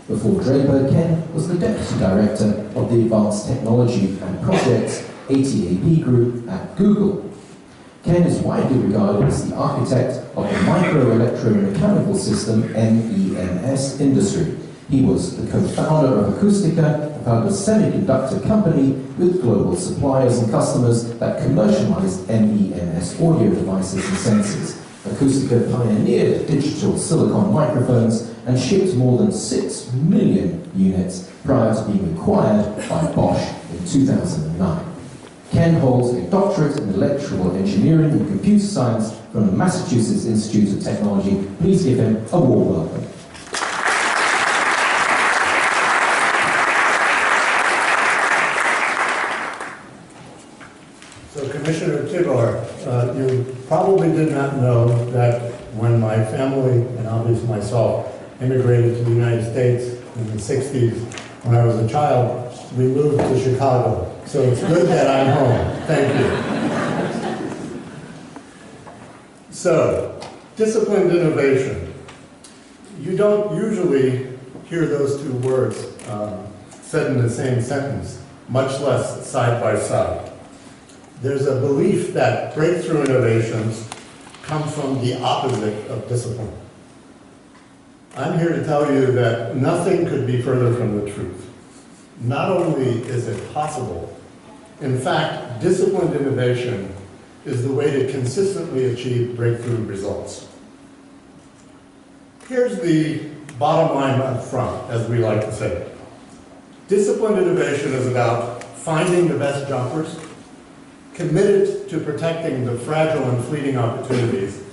Before Draper, Ken was the Deputy Director of the Advanced Technology and Projects ATAP Group at Google. Ken is widely regarded as the architect of the microelectromechanical system MEMS industry. He was the co-founder of Acoustica, a semiconductor company with global suppliers and customers that commercialized MEMS audio devices and sensors. Acoustica pioneered digital silicon microphones and shipped more than 6 million units prior to being acquired by Bosch in 2009. Ken holds a doctorate in electrical engineering and computer science from the Massachusetts Institute of Technology. Please give him a warm welcome. So, Commissioner Tibor, you probably did not know that when my family, and obviously myself, immigrated to the United States in the 60s, when I was a child, we moved to Chicago. So it's good that I'm home. Thank you. So, disciplined innovation. You don't usually hear those two words said in the same sentence, much less side by side. There's a belief that breakthrough innovations come from the opposite of discipline. I'm here to tell you that nothing could be further from the truth. Not only is it possible, in fact, disciplined innovation is the way to consistently achieve breakthrough results. Here's the bottom line up front, as we like to say. Disciplined innovation is about finding the best jumpers, committed to protecting the fragile and fleeting opportunities,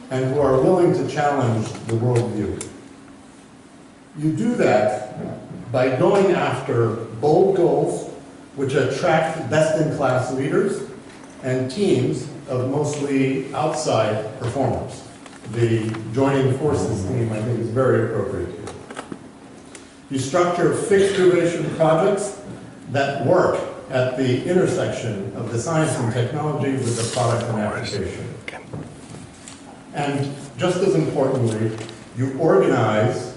and who are willing to challenge the worldview. You do that by going after bold goals which attract best-in-class leaders and teams of mostly outside performers. The joining forces theme, I think, is very appropriate here. You structure fixed duration projects that work at the intersection of the science and technology with the product and application. And just as importantly, you organize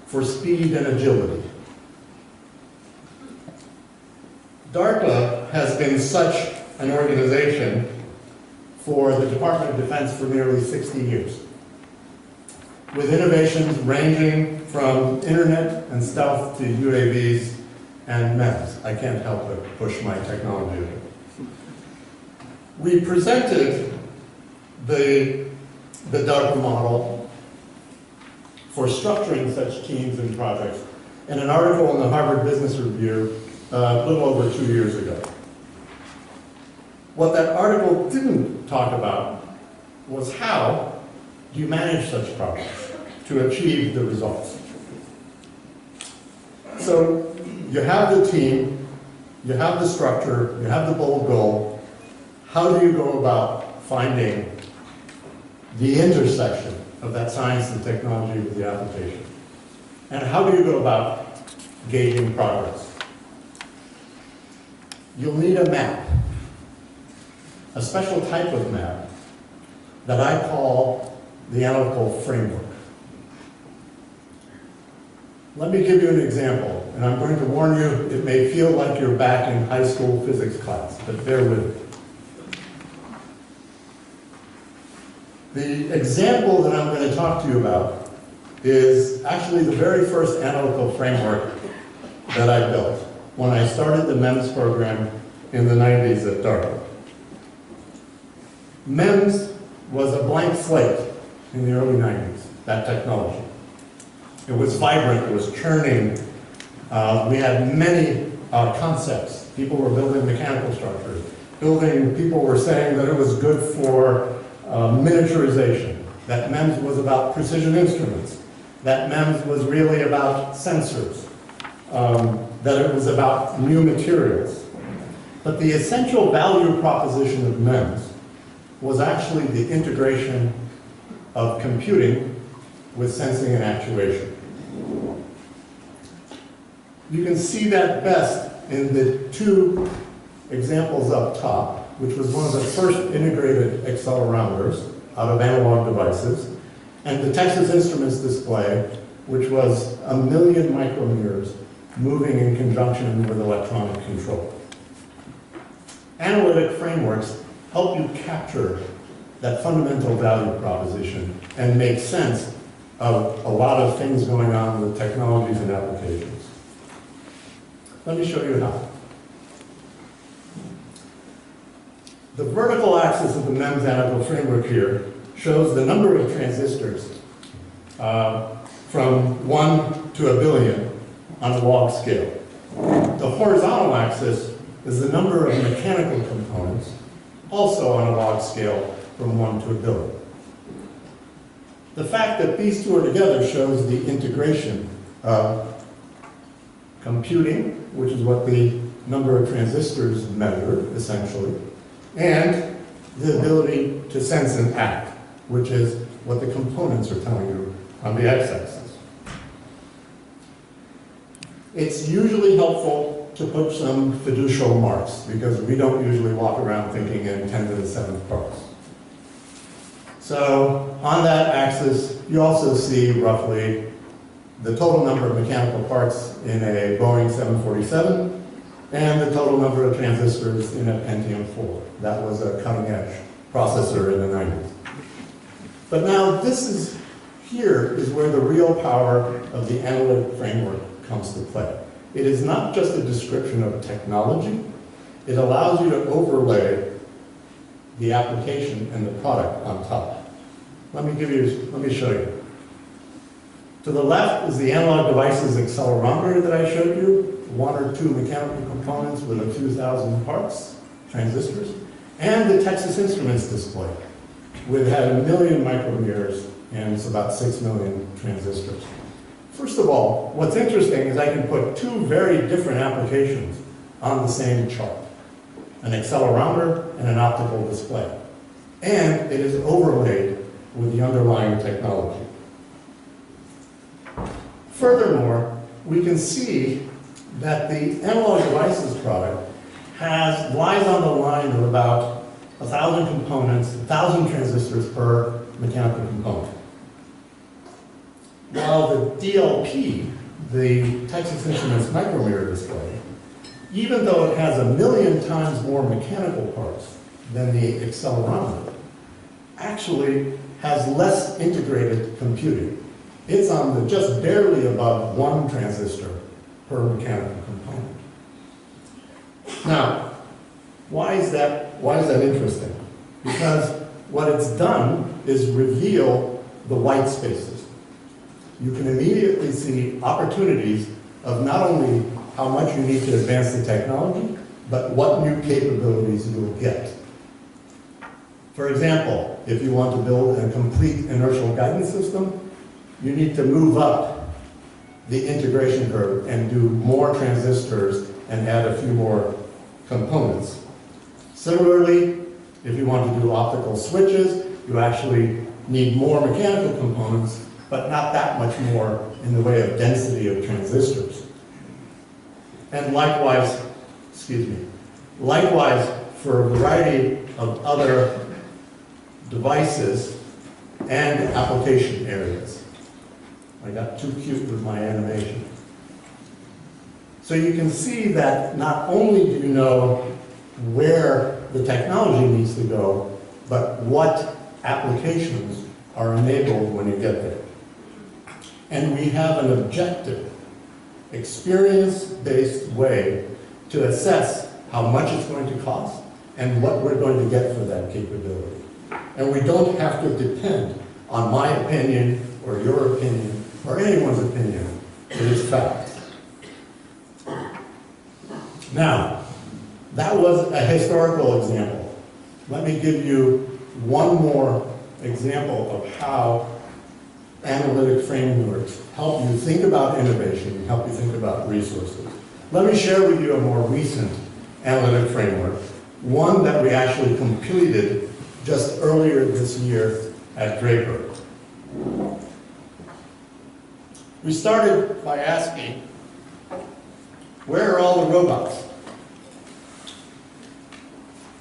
for speed and agility. DARPA has been such an organization for the Department of Defense for nearly 60 years, with innovations ranging from internet and stealth to UAVs and MEMS. I can't help but push my technology. We presented the DARPA model for structuring such teams and projects in an article in the Harvard Business Review a little over 2 years ago. What that article didn't talk about was how do you manage such projects to achieve the results. So you have the team, you have the structure, you have the bold goal. How do you go about finding the intersection of that science and technology with the application? And how do you go about gauging progress? You'll need a map, a special type of map that I call the Analytic Framework. Let me give you an example, and I'm going to warn you, it may feel like you're back in high school physics class, but bear with me. The example that I'm going to talk to you about is actually the very first analytical framework that I built when I started the MEMS program in the 90s at DARPA. MEMS was a blank slate in the early 90s, that technology. It was vibrant, it was churning. We had many concepts. People were building mechanical structures. People were saying that it was good for miniaturization, that MEMS was about precision instruments, that MEMS was really about sensors, that it was about new materials. But the essential value proposition of MEMS was actually the integration of computing with sensing and actuation. You can see that best in the two examples up top, which was one of the first integrated accelerometers out of analog devices, and the Texas Instruments display, which was 1 million micrometers moving in conjunction with electronic control. Analytic frameworks help you capture that fundamental value proposition and make sense of a lot of things going on with technologies and applications. Let me show you how. The vertical axis of the MEMS analytical framework here shows the number of transistors from 1 to 1 billion on a log scale. The horizontal axis is the number of mechanical components, also on a log scale from 1 to 1 billion. The fact that these two are together shows the integration of computing, which is what the number of transistors measure, essentially, and the ability to sense and act, which is what the components are telling you on the x-axis. It's usually helpful to put some fiducial marks, because we don't usually walk around thinking in 10 to the 7th parts. So on that axis, you also see roughly the total number of mechanical parts in a Boeing 747 and the total number of transistors in a Pentium 4. That was a cutting-edge processor in the 90s. But now here is where the real power of the analytic framework comes to play. It is not just a description of technology. It allows you to overlay the application and the product on top. Let me show you. To the left is the analog devices accelerometer that I showed you, 1 or 2 mechanical components with a few thousand parts, transistors, and the Texas Instruments display, which had 1 million micrometers and it's about 6 million transistors. First of all, what's interesting is I can put 2 very different applications on the same chart, an accelerometer and an optical display. And it is overlaid with the underlying technology. Furthermore, we can see that the analog devices product lies on the line of about 1,000 components, 1,000 transistors per mechanical component. While the DLP, the Texas Instruments micrometer display, even though it has 1 million times more mechanical parts than the accelerometer, actually has less integrated computing. It's on the just barely above 1 transistor per mechanical component. Now, why is that interesting? Because what it's done is reveal the white spaces. You can immediately see opportunities of not only how much you need to advance the technology, but what new capabilities you will get. For example, if you want to build a complete inertial guidance system, you need to move up the integration curve and do more transistors and add a few more components. Similarly, if you want to do optical switches, you actually need more mechanical components, but not that much more in the way of density of transistors. And likewise, for a variety of other devices and application areas. I got too cute with my animation. So you can see that not only do you know where the technology needs to go, but what applications are enabled when you get there. And we have an objective, experience-based way to assess how much it's going to cost and what we're going to get for that capability. And we don't have to depend on my opinion or your opinion or anyone's opinion. It is fact. Now, that was a historical example. Let me give you one more example of how analytic frameworks help you think about innovation, help you think about resources. Let me share with you a more recent analytic framework, one that we actually completed just earlier this year at Draper. We started by asking, where are all the robots?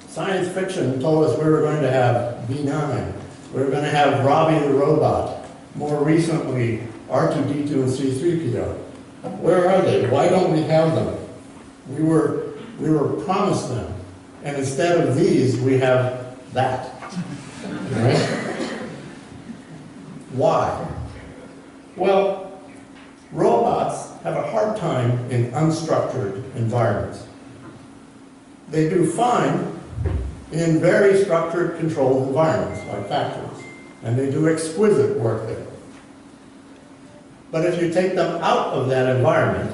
Science fiction told us we were going to have B9. We were going to have Robbie the robot. More recently, R2-D2 and C3PO. Where are they? Why don't we have them? We were promised them. And instead of these, we have that. Right? Why? Well, robots have a hard time in unstructured environments. They do fine in very structured, controlled environments, like factories. And they do exquisite work there. But if you take them out of that environment,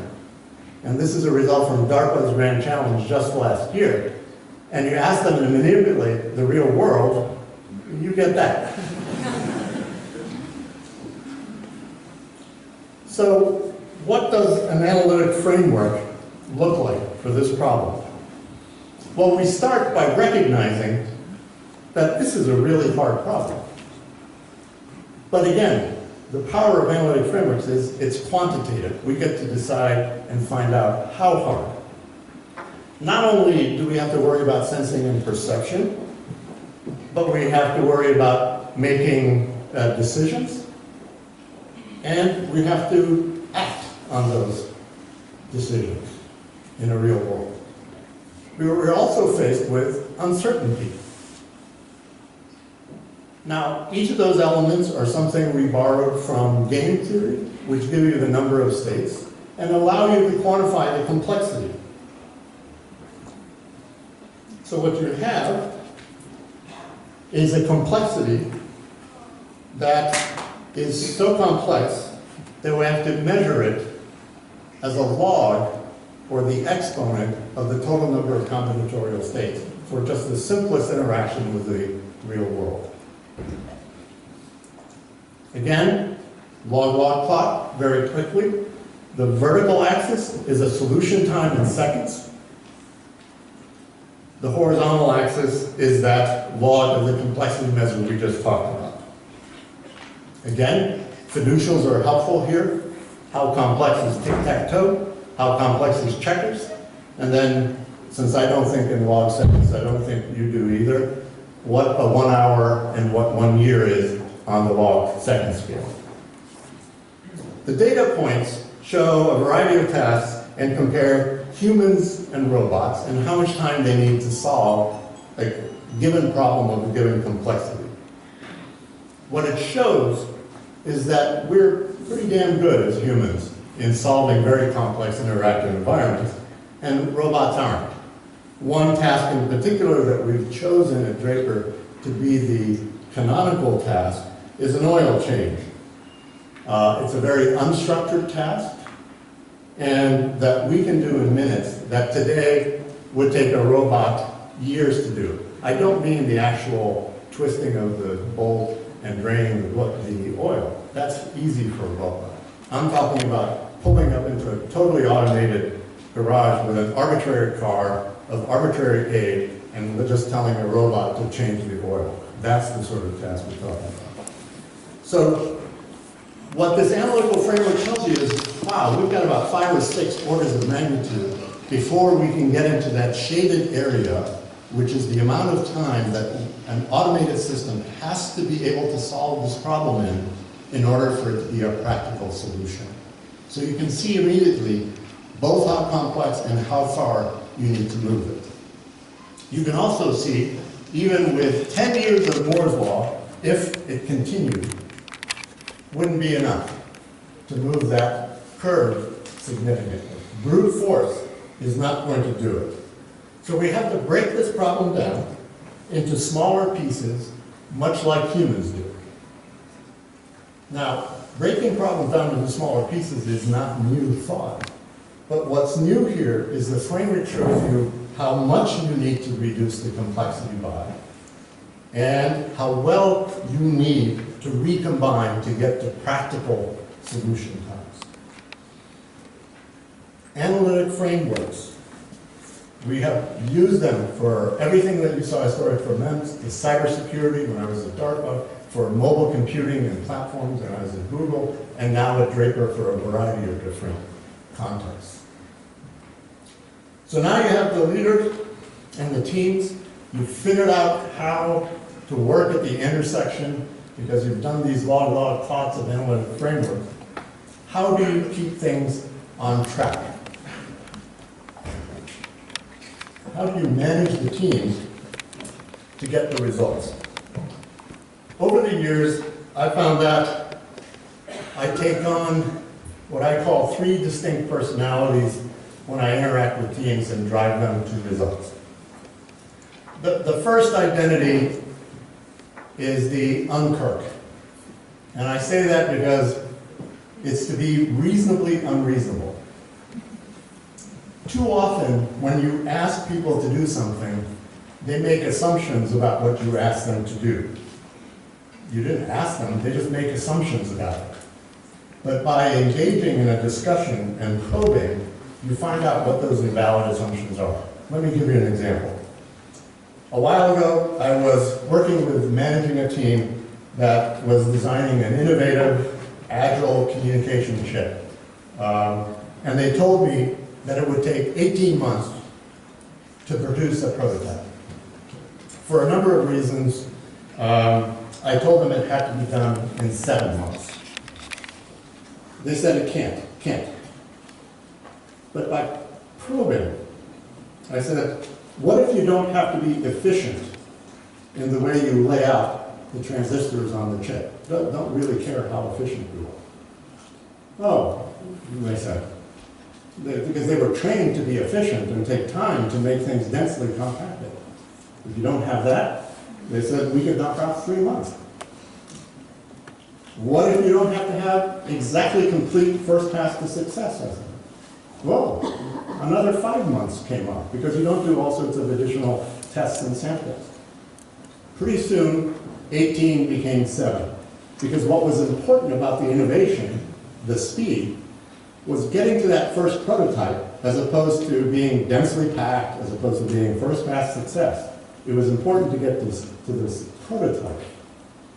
and this is a result from DARPA's Grand Challenge just last year, and you ask them to manipulate the real world, you get that. So what does an analytic framework look like for this problem? Well, we start by recognizing that this is a really hard problem. But again, the power of analytic frameworks is it's quantitative. We get to decide and find out how hard. Not only do we have to worry about sensing and perception, but we have to worry about making decisions, and we have to act on those decisions in a real world. We're also faced with uncertainty. Now, each of those elements are something we borrowed from game theory, which give you the number of states, and allow you to quantify the complexity. So what you have is a complexity that is so complex that we have to measure it as a log or the exponent of the total number of combinatorial states for just the simplest interaction with the real world. Again, log-log plot very quickly. The vertical axis is a solution time in seconds. The horizontal axis is that log of the complexity measure we just talked about. Again, fiducials are helpful here. How complex is tic-tac-toe? How complex is checkers? And then, since I don't think in log seconds, I don't think you do either, what a 1 hour and what 1 year is on the log second scale. The data points show a variety of tasks and compare humans and robots and how much time they need to solve a given problem of a given complexity. What it shows is that we're pretty damn good as humans in solving very complex interactive environments, and robots aren't. One task in particular that we've chosen at Draper to be the canonical task is an oil change. It's a very unstructured task, and that we can do in minutes that today would take a robot years to do. I don't mean the actual twisting of the bolt and draining the oil. That's easy for a robot. I'm talking about pulling up into a totally automated garage with an arbitrary car of arbitrary age and just telling a robot to change the oil. That's the sort of task we're talking about. So what this analytical framework tells you is, wow, we've got about 5 or 6 orders of magnitude before we can get into that shaded area, which is the amount of time that an automated system has to be able to solve this problem in order for it to be a practical solution. So you can see immediately both how complex and how far you need to move it. You can also see, even with 10 years of Moore's law, if it continued, wouldn't be enough to move that curve significantly. Brute force is not going to do it. So we have to break this problem down into smaller pieces, much like humans do. Now, breaking problems down into smaller pieces is not new thought. But what's new here is the framework shows you how much you need to reduce the complexity by, and how well you need to recombine to get to practical solution times. Analytic frameworks. We have used them for everything that you saw historic for MEMS, to cybersecurity when I was at DARPA, for mobile computing and platforms when I was at Google, and now at Draper for a variety of different contexts. So now you have the leaders and the teams. You've figured out how to work at the intersection because you've done these log-log plots of analytic framework. how do you keep things on track? How do you manage the teams to get the results? Over the years, I found that I take on what I call 3 distinct personalities when I interact with teams and drive them to results. The first identity is the unkirk. And I say that because it's to be reasonably unreasonable. Too often, when you ask people to do something, they make assumptions about what you ask them to do. You didn't ask them, they just make assumptions about it. But by engaging in a discussion and probing, you find out what those invalid assumptions are. Let me give you an example. A while ago, I was working with managing a team that was designing an innovative, agile communication chip. And they told me that it would take 18 months to produce a prototype. For a number of reasons, I told them it had to be done in 7 months. They said it can't. But by probing, I said, what if you don't have to be efficient in the way you lay out the transistors on the chip? Don't really care how efficient you are. Oh, they said, because they were trained to be efficient and take time to make things densely compacted. If you don't have that, they said we could knock out 3 months. What if you don't have to have exactly complete first pass to success? I said, well, another 5 months came up because you don't do all sorts of additional tests and samples. Pretty soon, 18 became 7. Because what was important about the innovation, the speed, was getting to that first prototype as opposed to being densely packed, as opposed to being first pass success. It was important to get to this prototype.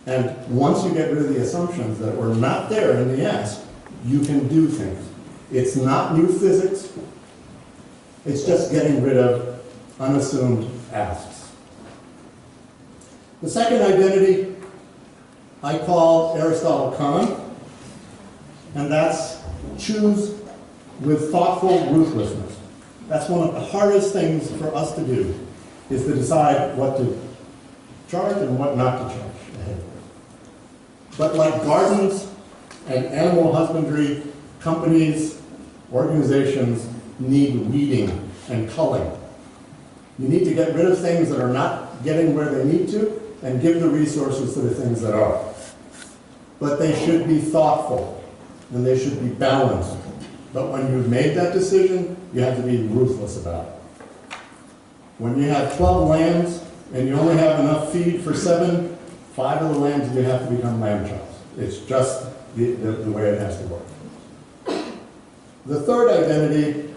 And once you get rid of the assumptions that were not there in the ask, you can do things. It's not new physics. It's just getting rid of unassumed asks. The second identity I call Aristotle Kahn, and that's choose with thoughtful ruthlessness. That's one of the hardest things for us to do, is to decide what to charge and what not to charge. But like gardens and animal husbandry, companies, organizations need weeding and culling. You need to get rid of things that are not getting where they need to and give the resources to the things that are. But they should be thoughtful and they should be balanced. But when you've made that decision, you have to be ruthless about it. When you have 12 lambs and you only have enough feed for 7, 5 of the lambs you have to become lamb chops. It's just the way it has to work. The third identity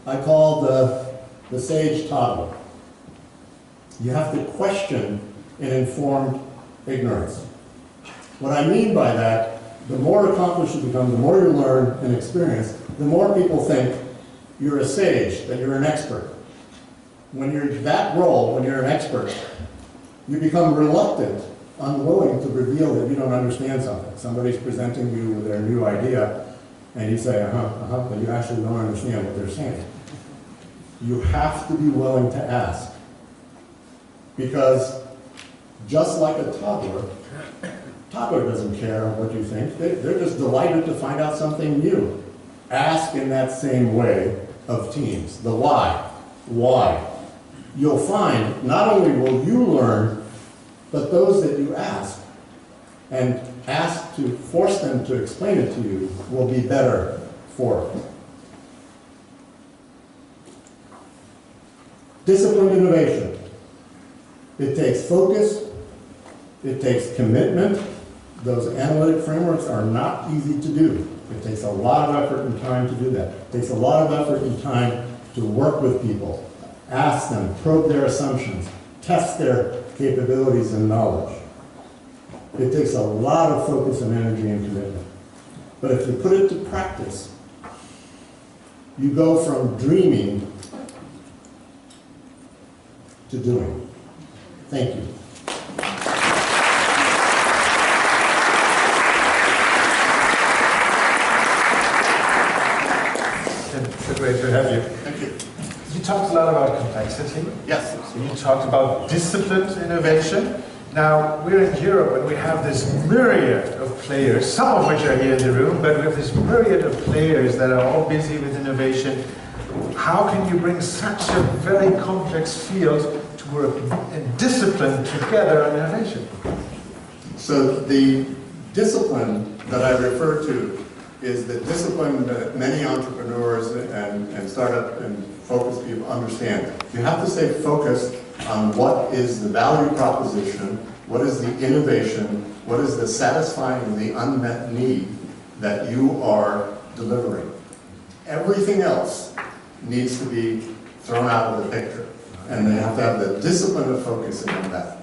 I call the sage toddler. You have to question an informed ignorance. What I mean by that, the more accomplished you become, the more you learn and experience, the more people think you're a sage, that you're an expert. When you're that role, when you're an expert, you become reluctant, unwilling to reveal that you don't understand something. Somebody's presenting you with their new idea, and you say, but you actually don't understand what they're saying. You have to be willing to ask. Because just like a toddler doesn't care what you think. They're just delighted to find out something new. Ask in that same way of teams. The why. Why? You'll find not only will you learn, but those that you ask and ask to force them to explain it to you will be better for it. Disciplined innovation. It takes focus. It takes commitment. Those analytic frameworks are not easy to do. It takes a lot of effort and time to do that. It takes a lot of effort and time to work with people, ask them, probe their assumptions, test their capabilities and knowledge. It takes a lot of focus and energy and commitment. But if you put it to practice, you go from dreaming to doing. Thank you. great to have you. Thank you. You talked a lot about complexity. Yes. You talked about disciplined innovation. Now, we're in Europe and we have this myriad of players, some of which are here in the room, but we have this myriad of players that are all busy with innovation. How can you bring such a very complex field to work in discipline together on innovation? So the discipline that I refer to is the discipline that many entrepreneurs and startup and focus people understand. You have to stay focused on what is the value proposition, what is the innovation, what is the satisfying the unmet need that you are delivering. Everything else needs to be thrown out of the picture. And they have to have the discipline of focusing on that.